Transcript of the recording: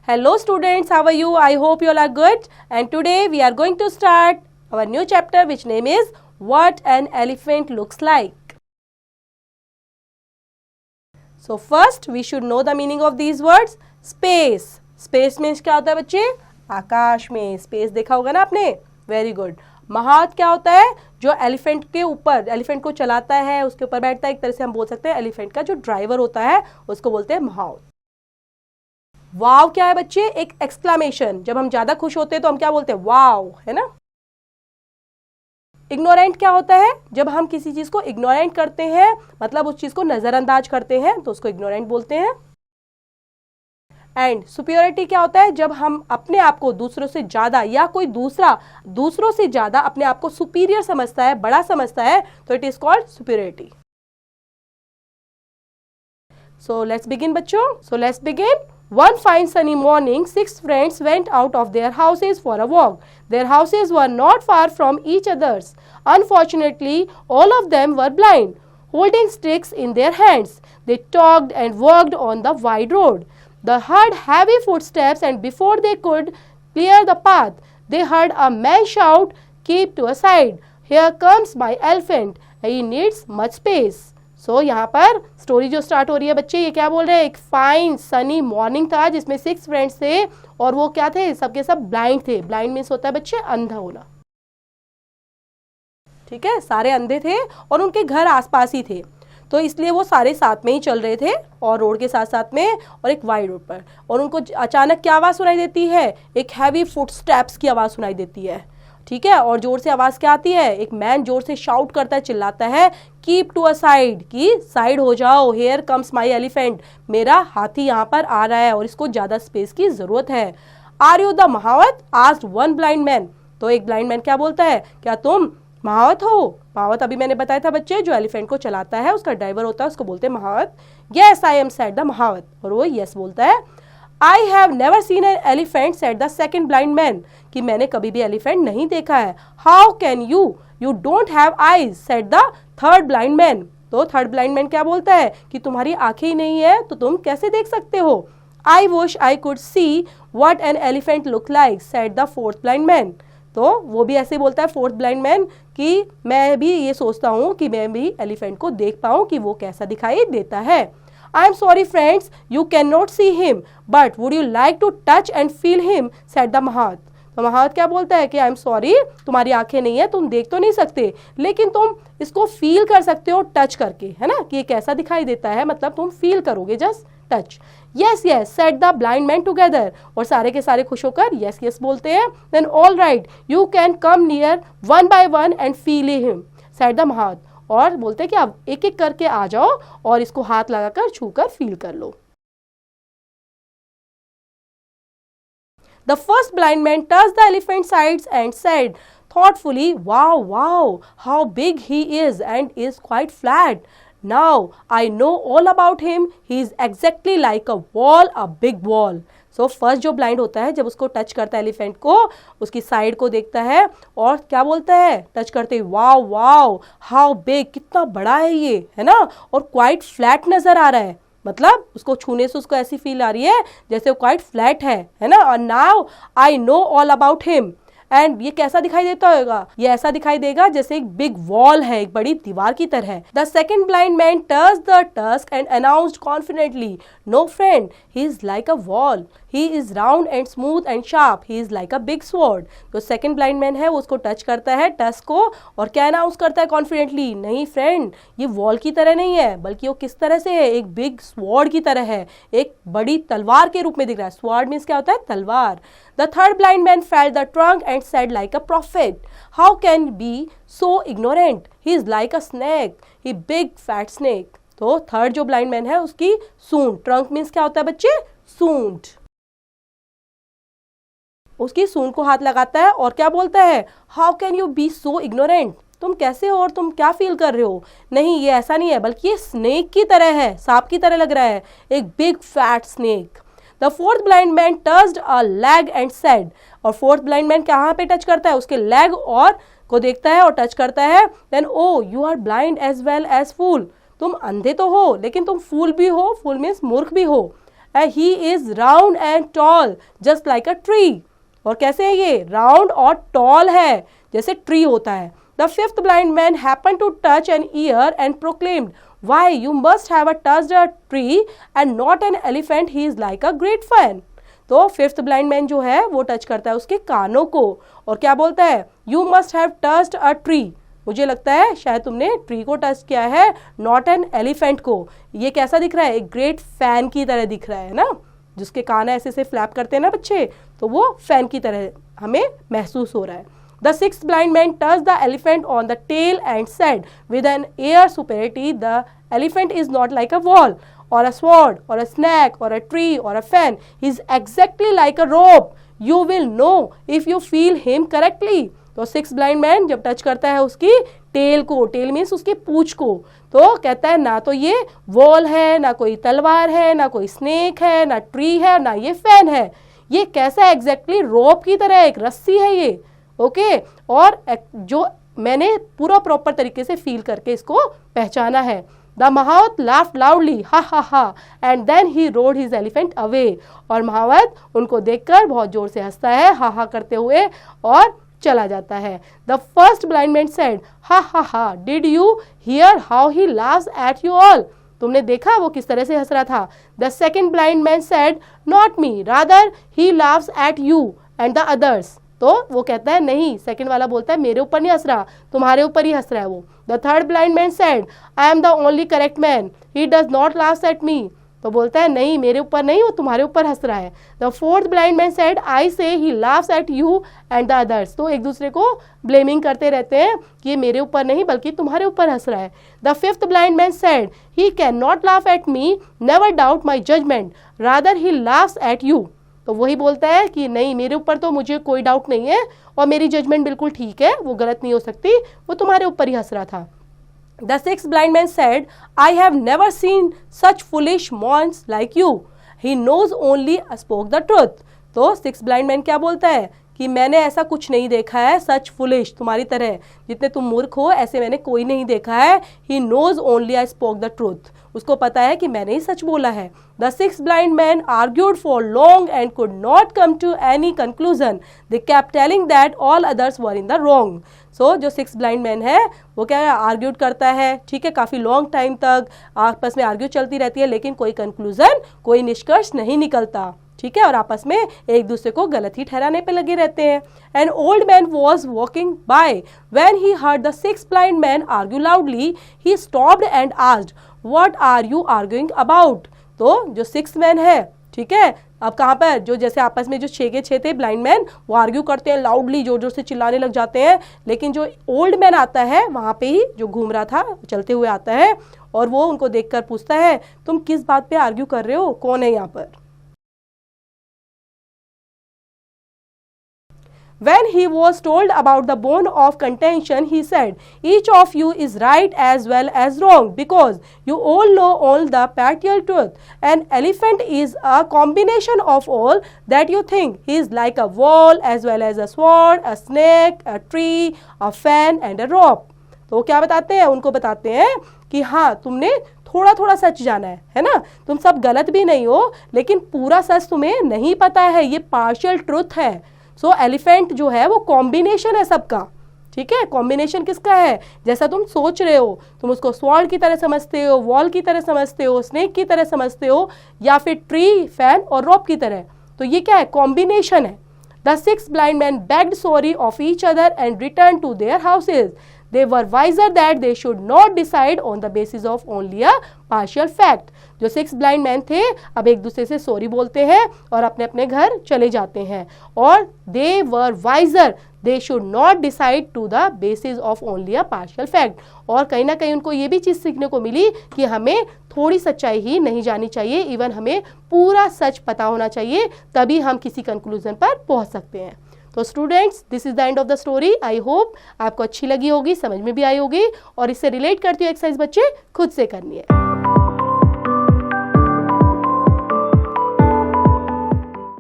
Hello students, how are you? I hope you all are good. And today we are going to start our new chapter which name is What an Elephant Looks Like. So first we should know the meaning of these words. Space. Space means क्या होता है बच्चे? आकाश में. Space देखा होगा ना आपने? Very good. महावत क्या होता है? जो एलिफेंट के ऊपर, एलिफेंट को चलाता है, उसके ऊपर बैठता है. एक तरह से हम बोल सकते हैं एलिफेंट का जो ड्राइवर होता है उसको बोलते हैं महावत. वाव क्या है बच्चे? एक एक्सक्लामेशन. जब हम ज्यादा खुश होते हैं तो हम क्या बोलते हैं? वाव, है ना. इग्नोरेंट क्या होता है? जब हम किसी चीज को इग्नोरेंट करते हैं, मतलब उस चीज को नजरअंदाज करते हैं, तो उसको इग्नोरेंट बोलते हैं. एंड सुपीरियरिटी क्या होता है? जब हम अपने आप को दूसरों से ज्यादा या कोई दूसरा दूसरों से ज्यादा अपने आप को सुपीरियर समझता है, बड़ा समझता है, तो it is called superiority. So let's begin बच्चों. So let's begin. One fine sunny morning, 6 friends went out of their houses for a walk. Their houses were not far from each other's. Unfortunately, all of them were blind. Holding sticks in their hands, they talked and walked on the wide road. They heard heavy footsteps, and before they could clear the path, they heard a man shout, "Keep to a side. Here comes my elephant. He needs much space." सो यहाँ पर story जो start हो रही है बच्चे, ये क्या बोल रहे हैं? एक फाइन सनी मॉर्निंग था जिसमें 6 फ्रेंड्स थे और वो क्या थे? सबके सब ब्लाइंड थे. ब्लाइंड मीन्स होता है बच्चे अंधा होना. ठीक है, सारे अंधे थे और उनके घर आसपास ही थे, तो इसलिए वो सारे साथ में ही चल रहे थे और रोड के साथ साथ में और एक वाइड रोड पर. और उनको अचानक क्या आवाज़ सुनाई देती है? एक हैवी फुट स्टेप्स की आवाज़ सुनाई देती है. ठीक है, और जोर से आवाज़ क्या आती है? एक मैन जोर से शाउट करता है, चिल्लाता है, कीप टू अ साइड, कि साइड हो जाओ. हेयर कम्स माई एलिफेंट, मेरा हाथी यहाँ पर आ रहा है और इसको ज़्यादा स्पेस की ज़रूरत है. Are you the mahavat? Asked one blind man. तो एक ब्लाइंड मैन क्या बोलता है? क्या तुम महावत हो? महावत अभी मैंने बताया था बच्चे, जो एलिफेंट को चलाता है, उसका ड्राइवर होता है, उसको बोलते हैं महावत. Yes I am, said the mahavat. और वो येस बोलता है. I have never seen an elephant, said the second blind man. कि मैंने कभी भी एलिफेंट नहीं देखा है. How can you? You don't have eyes, said the third blind man. तो थर्ड ब्लाइंड मैन क्या बोलता है? कि तुम्हारी आंखें ही नहीं है तो तुम कैसे देख सकते हो? I wish I could see what an elephant look like, said the fourth blind man. तो वो भी ऐसे बोलता है फोर्थ ब्लाइंड मैन कि मैं भी ये सोचता हूँ कि मैं भी एलिफेंट को देख पाऊँ कि वो कैसा दिखाई देता है. I am sorry friends, you cannot see him, but would you like to touch and feel him, said the महावत. तो महावत क्या बोलता है कि I am sorry, तुम्हारी आंखें नहीं है, तुम देख तो नहीं सकते, लेकिन तुम इसको फील कर सकते हो टच करके, है ना, कि ये कैसा दिखाई देता है, मतलब तुम फील करोगे, just touch. Yes, yes, said the blind man together. और सारे के सारे खुश होकर yes, yes बोलते हैं. Then all right, you can come near one by one and feel him, said the महावत. और बोलते हैं कि आप एक एक करके आ जाओ और इसको हाथ लगाकर छूकर फील कर लो. The first blind man touched the elephant's sides and said thoughtfully, "Wow, wow, how big he is and is quite flat. Now I know all about him. He is exactly like a wall, a big wall." So first जो blind होता है, जब उसको touch करता है elephant को, उसकी side को देखता है और क्या बोलता है टच करते ही? वाओ वाओ, हाउ बिग, कितना बड़ा है ये, है ना, और क्वाइट फ्लैट नजर आ रहा है. मतलब उसको छूने से उसको ऐसी फील आ रही है जैसे वो क्वाइट फ्लैट है ना. और now I know all about him. And ये कैसा दिखाई देता होगा? ये ऐसा दिखाई देगा जैसे एक बिग वॉल है, एक बड़ी दीवार की तरह. The second blind man touch the tusk and announced confidently, no friend, he is like a wall. He is round and smooth and sharp. He is like a big sword. तो second blind man है, वो उसको touch करता है tusk को और क्या announce करता है कॉन्फिडेंटली? नहीं फ्रेंड, ये वॉल की तरह नहीं है, बल्कि वो किस तरह से है? एक बिग स्वॉर्ड की तरह है, एक बड़ी तलवार के रूप में दिख रहा है. स्वॉर्ड मीन्स क्या होता है? तलवार. The third blind man felt the trunk and said like a prophet, "How can be so ignorant? He is like a snake, he big fat snake." तो थर्ड जो ब्लाइंड मैन है उसकी सूंड, trunk means क्या होता है बच्चे? सूंड. उसकी सूंड को हाथ लगाता है और क्या बोलता है? How can you be so ignorant? तुम कैसे हो और तुम क्या फील कर रहे हो? नहीं, ये ऐसा नहीं है, बल्कि ये स्नेक की तरह है, सांप की तरह लग रहा है, एक big fat snake. The fourth blind man touched a leg and said, और फोर्थ ब्लाइंड मैन कहाँ पे टच करता है? उसके लेग और को देखता है और टच करता है. Then oh, you are blind as well as fool. तुम अंधे तो हो लेकिन तुम फूल भी हो. फूल मीन्स मूर्ख भी हो. And he is round and tall just like a tree. और कैसे है ये, राउंड और टॉल है, जैसे ट्री होता है। The fifth blind man happened to touch an ear and proclaimed, why you must have touched a tree and not an elephant, he is like a great fan. तो fifth blind man जो है वो touch करता है उसके कानों को और क्या बोलता है, you must have touched a tree, मुझे लगता है शायद तुमने ट्री को टच किया है, नॉट एन एलिफेंट को। ये कैसा दिख रहा है, एक ग्रेट फैन की तरह दिख रहा है ना, जिसके कान ऐसे से फ्लैप करते हैं ना बच्चे, तो वो फैन की तरह हमें महसूस हो रहा है। The sixth blind man touch the elephant on the tail and said with an air superiority, the elephant is not like a wall or a sword or a snake or a tree or a fan, he is exactly like a rope, you will know if you feel him correctly। तो six blind man जब touch करता है उसकी tell को, tell means उसकी पूंछ को, तो कहता है ना तो ये वॉल है, ना कोई तलवार है, ना कोई स्नेक है, ना ट्री है, ना ये फैन है, ये कैसा एग्जैक्टली रोप की तरह एक रस्सी है ये। ओके, और जो मैंने पूरा प्रॉपर तरीके से फील करके इसको पहचाना है। The Mahawat laughed loudly, ha ha ha, and then he rode his elephant away। और महावत उनको देखकर बहुत जोर से हंसता है, हा हा करते हुए, और चला जाता है। The first blind man said, ha ha ha, did you hear how he laughs at you all? तुमने देखा वो किस तरह से हंस रहा था। The second blind man said, not me, rather he laughs at you and the others। तो वो कहता है नहीं, सेकंड वाला बोलता है मेरे ऊपर नहीं हंस रहा, तुम्हारे ऊपर ही हंस रहा है वो। The third blind man said, I am the only correct man, he does not laughs at me. तो बोलता है नहीं, मेरे ऊपर नहीं, वो तुम्हारे ऊपर हंस रहा है। The fourth blind man said, I say he laughs at you and the others. तो एक दूसरे को ब्लेमिंग करते रहते हैं कि ये मेरे ऊपर नहीं बल्कि तुम्हारे ऊपर हंस रहा है। The fifth blind man said, he can not laugh at me, never doubt my judgment, rather he laughs at you. तो वही बोलता है कि नहीं, मेरे ऊपर तो मुझे कोई डाउट नहीं है और मेरी जजमेंट बिल्कुल ठीक है, वो गलत नहीं हो सकती, वो तुम्हारे ऊपर ही हंस रहा था। The sixth blind man said, I have never seen such foolish man like you, he knows only spoke the truth. तो सिक्स्थ ब्लाइंड मैन क्या बोलता है कि मैंने ऐसा कुछ नहीं देखा है, सच फुलिश तुम्हारी तरह, जितने तुम मूर्ख हो ऐसे मैंने कोई नहीं देखा है। He knows only I spoke the truth, उसको पता है कि मैंने ही सच बोला है। The six blind man argued for long and could not come to any conclusion, they kept telling that all others were in the wrong. So जो सिक्स ब्लाइंड मैन है वो क्या है, आर्ग्यूड करता है, ठीक है, काफ़ी लॉन्ग टाइम तक आपस में आर्ग्यू चलती रहती है, लेकिन कोई कंक्लूजन, कोई निष्कर्ष नहीं निकलता, ठीक है, और आपस में एक दूसरे को गलत ही ठहराने पे लगे रहते हैं। An old man was walking by when he heard the six blind man argue loudly, he stopped and asked, what are you arguing about. तो जो सिक्स मैन है, ठीक है, अब कहाँ पर जो जैसे आपस में जो 6 के 6 थे ब्लाइंड मैन, वो आर्ग्यू करते हैं लाउडली, जोर जोर से चिल्लाने लग जाते हैं, लेकिन जो ओल्ड मैन आता है वहाँ पे ही जो घूम रहा था चलते हुए आता है और वो उनको देखकर पूछता है, तुम किस बात पे आर्ग्यू कर रहे हो, कौन है यहाँ पर। When he was told about the bone of contention, he said, each of you is right as well as wrong, because you all know all the partial truth. An elephant is a combination of all that you think. He is like a wall as well as a sword, a snake, a tree, a fan and a rope. तो क्या बताते हैं, उनको बताते हैं कि हाँ तुमने थोड़ा थोड़ा सच जाना है ना, तुम सब गलत भी नहीं हो, लेकिन पूरा सच तुम्हें नहीं पता है, ये पार्शियल ट्रुथ है। सो एलिफेंट जो है वो कॉम्बिनेशन है सबका, ठीक है, कॉम्बिनेशन किसका है, जैसा तुम सोच रहे हो, तुम उसको स्वॉर्ड की तरह समझते हो, वॉल की तरह समझते हो, स्नेक की तरह समझते हो, या फिर ट्री, फैन और रॉप की तरह, तो ये क्या है, कॉम्बिनेशन है। The six blind man begged sorry of each other and return to their houses, they were wiser that they should not decide on the basis of only a partial fact। जो 6 blind man थे अब एक दूसरे से sorry बोलते हैं और अपने अपने घर चले जाते हैं, और they were wiser, they should not decide to the basis of only a partial fact। और कहीं ना कहीं उनको ये भी चीज़ सीखने को मिली कि हमें थोड़ी सच्चाई ही नहीं जानी चाहिए, इवन हमें पूरा सच पता होना चाहिए, तभी हम किसी कंक्लूजन पर पहुंच सकते हैं। तो students, this is the end of the story. I hope आपको अच्छी लगी होगी, समझ में भी आई होगी, और इससे रिलेट करती हुई एक्सरसाइज बच्चे खुद से करनी है।